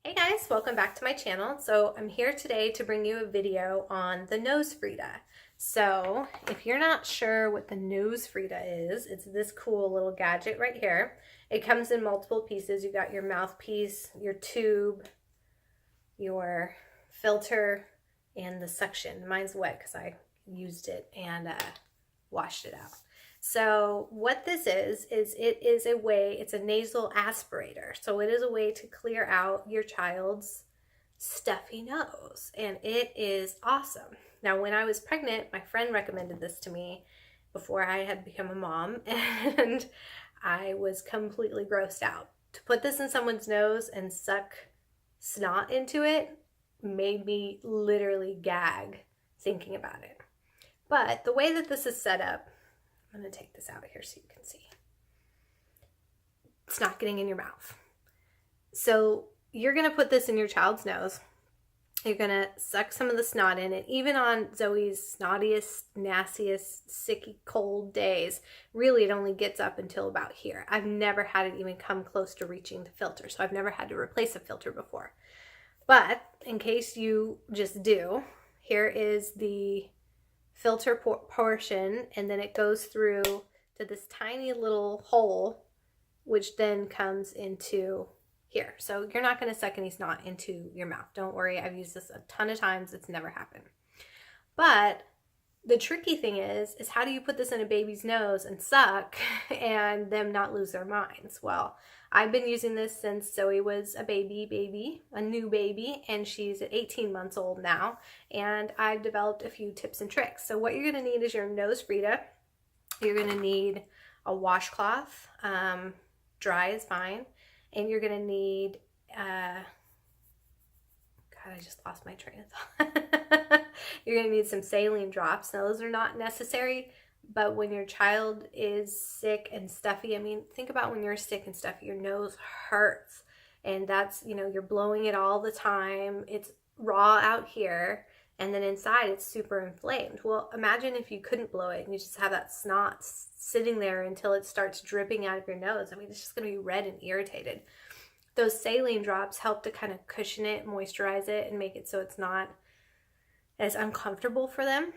Hey guys, welcome back to my channel. So I'm here today to bring you a video on the Nose Frida. So if you're not sure what the Nose Frida is, it's this cool little gadget right here. It comes in multiple pieces. You got your mouthpiece, your tube, your filter, and the suction. Mine's wet because I used it and washed it out. So what this is it is a way, it's a nasal aspirator. So it is a way to clear out your child's stuffy nose, and it is awesome. Now, when I was pregnant, my friend recommended this to me before I had become a mom, and I was completely grossed out. To put this in someone's nose and suck snot into it made me literally gag thinking about it. But the way that this is set up, I'm going to take this out here so you can see. It's not getting in your mouth. So you're going to put this in your child's nose. You're going to suck some of the snot in it. Even on Zoe's snottiest, nastiest, sicky, cold days, really it only gets up until about here. I've never had it even come close to reaching the filter, so I've never had to replace a filter before. But in case you just do, here is the filter portion, and then it goes through to this tiny little hole, which then comes into here. So you're not going to suck any snot into your mouth. Don't worry, I've used this a ton of times. It's never happened. But the tricky thing is how do you put this in a baby's nose and suck and them not lose their minds? Well, I've been using this since Zoe was a new baby, and she's at 18 months old now, and I've developed a few tips and tricks. So what you're going to need is your Nose Frida. You're going to need a washcloth, dry is fine, and you're going to need, God, I just lost my train of thought. You're going to need some saline drops. Now, those are not necessary, but when your child is sick and stuffy, I mean, think about when you're sick and stuffy, your nose hurts, and that's, you're blowing it all the time. It's raw out here, and then inside it's super inflamed. Well, imagine if you couldn't blow it and you just have that snot sitting there until it starts dripping out of your nose. I mean, it's just going to be red and irritated. Those saline drops help to kind of cushion it, moisturize it, and make it so it's not as uncomfortable for them.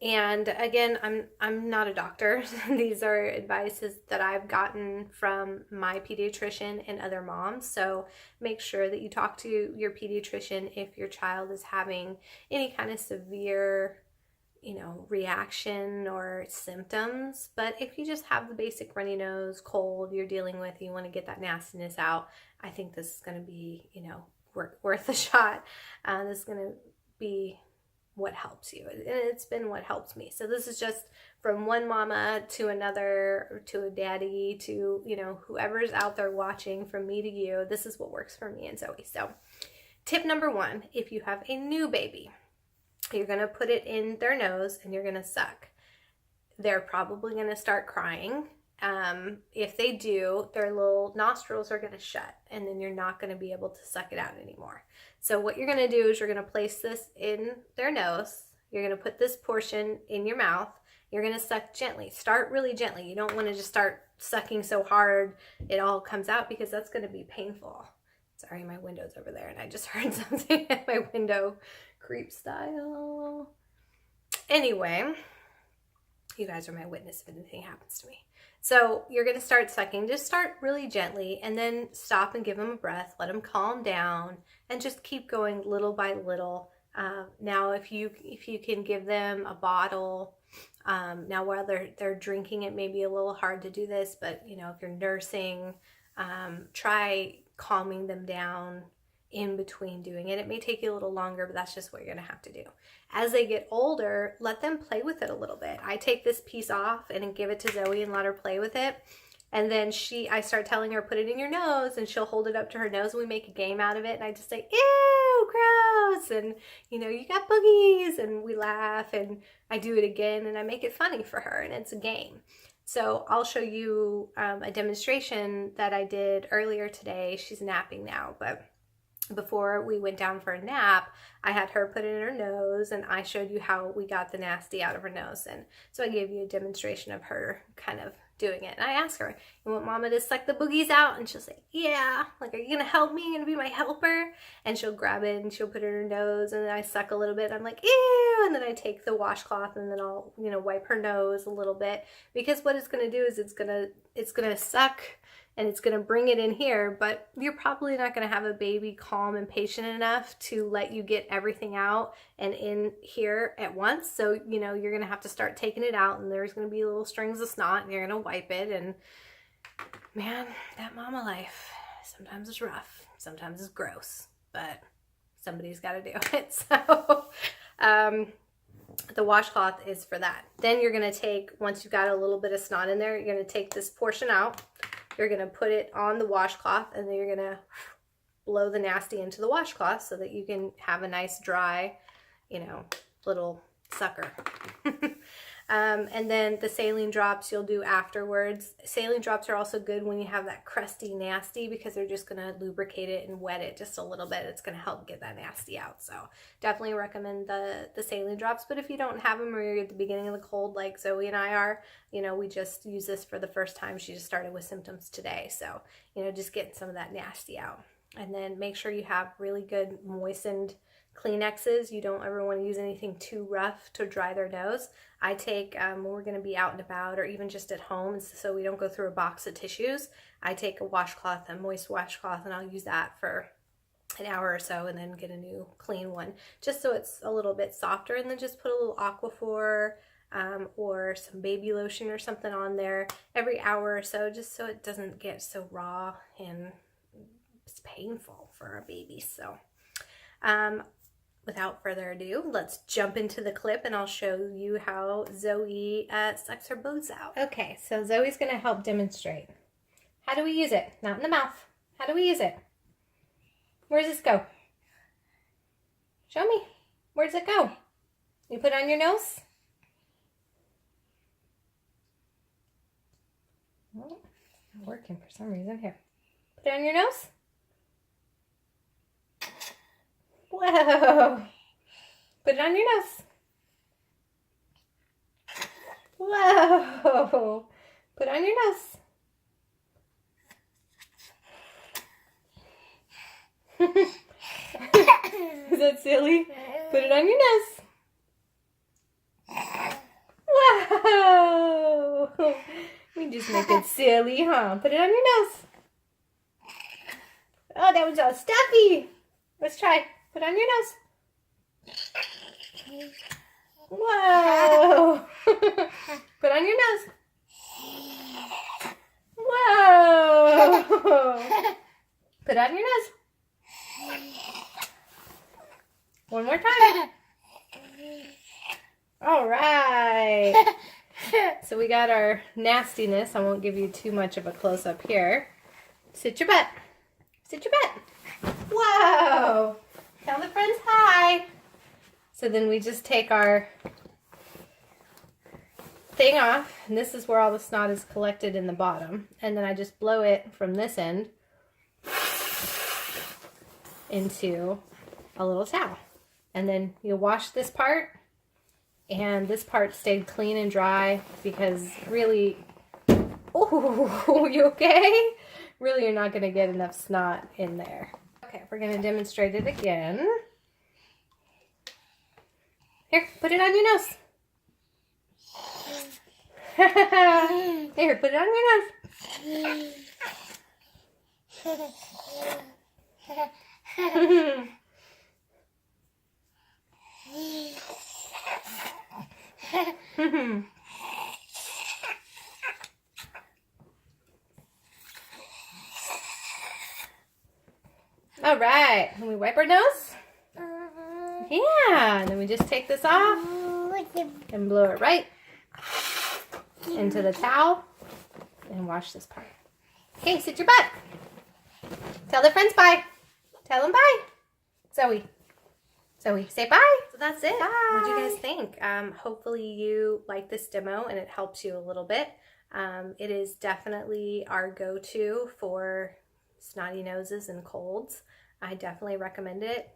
And again, I'm not a doctor. These are advices that I've gotten from my pediatrician and other moms. So make sure that you talk to your pediatrician if your child is having any kind of severe, reaction or symptoms. But if you just have the basic runny nose, cold you're dealing with, you want to get that nastiness out, I think this is going to be, worth a shot. This is going to be what helps you, and it's been what helps me. So this is just from one mama to another, to a daddy, to whoever's out there watching, from me to you. This is what works for me and Zoe. So tip number one, if you have a new baby, you're going to put it in their nose and you're going to suck. They're probably going to start crying. If they do, their little nostrils are going to shut, and then you're not going to be able to suck it out anymore. So what you're going to do is you're going to place this in their nose. You're going to put this portion in your mouth. You're going to suck gently. Start really gently. You don't want to just start sucking so hard it all comes out, because that's going to be painful. Sorry, my window's over there, and I just heard something at my window, creep style. Anyway, you guys are my witness if anything happens to me. So you're going to start sucking. Just start really gently, and then stop and give them a breath. Let them calm down, and just keep going little by little. Now, if you can give them a bottle, now while they're drinking, it may be a little hard to do this, but if you're nursing, try calming them down in between doing it. It may take you a little longer, but that's just what you're going to have to do. As they get older, let them play with it a little bit. I take this piece off and give it to Zoe and let her play with it. And then I start telling her, put it in your nose, and she'll hold it up to her nose, and we make a game out of it. And I just say, ew, gross. And, you got boogies. And we laugh, and I do it again, and I make it funny for her, and it's a game. So I'll show you a demonstration that I did earlier today. She's napping now, but before we went down for a nap, I had her put it in her nose, and I showed you how we got the nasty out of her nose. And so I gave you a demonstration of her kind of doing it. And I ask her, you want mama to suck the boogies out? And she'll say, yeah. Like, are you gonna help me? You gonna be my helper? And she'll grab it and she'll put it in her nose, and then I suck a little bit. I'm like, ew. And then I take the washcloth and then I'll, you know, wipe her nose a little bit, because what it's gonna do is it's gonna suck and it's going to bring it in here, but you're probably not going to have a baby calm and patient enough to let you get everything out and in here at once. So, you know, you're going to have to start taking it out, and there's going to be little strings of snot, and you're going to wipe it. And man, that mama life, sometimes it's rough, sometimes it's gross, but somebody's got to do it. So, the washcloth is for that. Then you're going to take, once you've got a little bit of snot in there, you're going to take this portion out. You're going to put it on the washcloth, and then you're going to blow the nasty into the washcloth so that you can have a nice dry, you know, little sucker. And then the saline drops you'll do afterwards. Saline drops are also good when you have that crusty nasty, because they're just going to lubricate it and wet it just a little bit. It's going to help get that nasty out. So definitely recommend the saline drops. But if you don't have them, or you're at the beginning of the cold like Zoe and I are, you know, we just use this for the first time. She just started with symptoms today. So, you know, just getting some of that nasty out. And then make sure you have really good moistened Kleenexes. You don't ever want to use anything too rough to dry their nose. I take, when we're going to be out and about, or even just at home, so we don't go through a box of tissues, I take a washcloth, a moist washcloth, and I'll use that for an hour or so, and then get a new clean one, just so it's a little bit softer. And then just put a little Aquaphor or some baby lotion or something on there every hour or so, just so it doesn't get so raw and it's painful for a baby. So without further ado, let's jump into the clip, and I'll show you how Zoe sucks her bows out. Okay, so Zoe's going to help demonstrate. How do we use it? Not in the mouth. How do we use it? Where does this go? Show me. Where does it go? You put it on your nose? Oh, not working for some reason. Here. Put it on your nose. Whoa. Put it on your nose. Whoa. Put it on your nose. Is that silly? Put it on your nose. Whoa. We just make it silly, huh? Put it on your nose. Oh, that was all stuffy. Let's try. Put it on your nose. Whoa. Put it on your nose. Whoa. Put it on your nose. One more time. All right. So we got our nastiness. I won't give you too much of a close-up here. Sit your butt. Sit your butt. Whoa. Tell the friends hi. So then we just take our thing off, and this is where all the snot is collected in the bottom. And then I just blow it from this end into a little towel. And then you wash this part, and this part stayed clean and dry, because really, oh, you okay? Really, you're not going to get enough snot in there. Okay, we're going to demonstrate it again. Here, put it on your nose. Here, put it on your nose. All right, and we wipe our nose. Yeah, and then we just take this off and blow it right into the towel and wash this part. Okay, sit your butt. Tell the friends bye. Tell them bye. Zoe, say bye. So that's it. Bye. What do you guys think? Hopefully you like this demo and it helps you a little bit. It is definitely our go-to for snotty noses and colds. I definitely recommend it.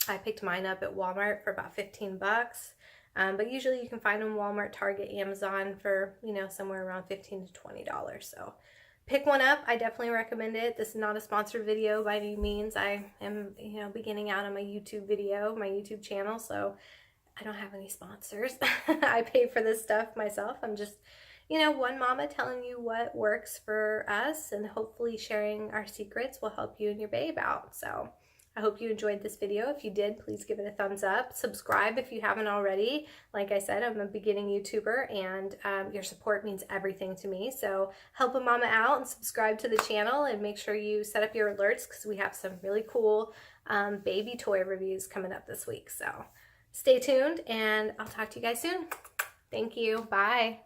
I picked mine up at Walmart for about 15 bucks. But usually you can find them Walmart, Target, Amazon for, you know, somewhere around $15 to $20. So pick one up. I definitely recommend it. This is not a sponsored video by any means. I am, you know, beginning out on my YouTube video, my YouTube channel, so I don't have any sponsors. I pay for this stuff myself. I'm just, you know, one mama telling you what works for us, and hopefully sharing our secrets will help you and your babe out. So I hope you enjoyed this video. If you did, please give it a thumbs up. Subscribe if you haven't already. Like I said, I'm a beginning YouTuber, and your support means everything to me. So help a mama out and subscribe to the channel, and make sure you set up your alerts because we have some really cool baby toy reviews coming up this week. So stay tuned, and I'll talk to you guys soon. Thank you. Bye.